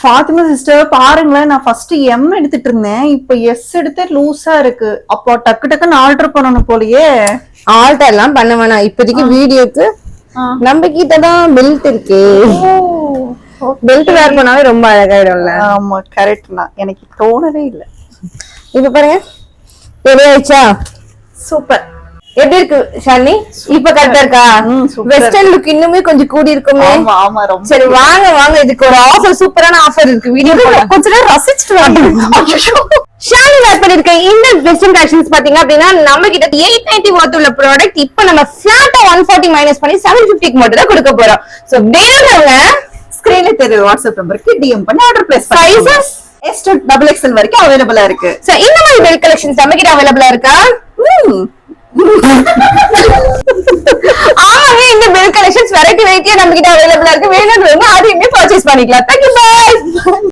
Fathima sister பாருங்களேன், நான் first M எடுத்துட்டு இருந்தேன், இப்ப எஸ் எடுத்து லூஸா இருக்கு. அப்போ டக்கு டக்குன்னு ஆல்டர் பண்ணணும் போலயே. ஆல்டர் எல்லாம் பண்ண வேணாம், இப்போதைக்கு வீடியோக்கு நம்ம கிட்டதான் பெல்ட் இருக்கு. பெல்ட் வேர் பண்ணாவே ரொம்ப அழகாயிடும்ல. ஆமா கரெக்ட் தான், எனக்கு தோணவே இல்லை. இப்ப பாருங்க ரெடி ஆயிடுச்சா? சூப்பர். எப்படி இருக்கு ஷாலினி? இப்ப கரெக்டா இருக்கா? வெஸ்டர்ன் லுக் இன்னுமே கொஞ்சம் கூடி இருக்குமே. ஆமா ஆமா ரொம்ப. சரி வாங்க வாங்க, இதுக்கு ஒரு ஆஃபர், சூப்பரான ஆஃபர் இருக்கு. வீடியோ கொஞ்ச நேரம் ரசிச்சுட்டு வாங்க. ஷாலினி வேர் பண்ணிருக்க இந்த வெஸ்டர்ன் கலெக்ஷன்ஸ் பாத்தீங்க அப்படின்னா நம்ம கிட்ட 890 worth உள்ள ப்ராடக்ட் இப்ப நம்ம ஃபிளாட்டா 140 மைனஸ் பண்ணி 750க்கு மட்டும் தான் கொடுக்க போறோம். சோ வேணும்ங்க ஸ்கிரீன்ல தெரியுற வாட்ஸ்அப் நம்பருக்கு டிஎம் பண்ணி ஆர்டர் பிளேஸ் பண்ணுங்க. சைஸஸ் S to XXL வரைக்கும் அவைலபிளா இருக்கு. சோ இந்த மாதிரி பெல் கலெக்ஷன்ஸ் நம்ம கிட்ட அவைலபிளா இருக்கா? ஆமாங்க, இந்த பெல் கலெக்ஷன்ஸ் வெரைட்டி வெரைட்டியா நம்ம கிட்ட அவைலபிளா இருக்கு. வேணும்ன்றவங்க அதையுமே பர்ச்சேஸ் பண்ணிக்கலாம். தேங்க்யூ, பாய்.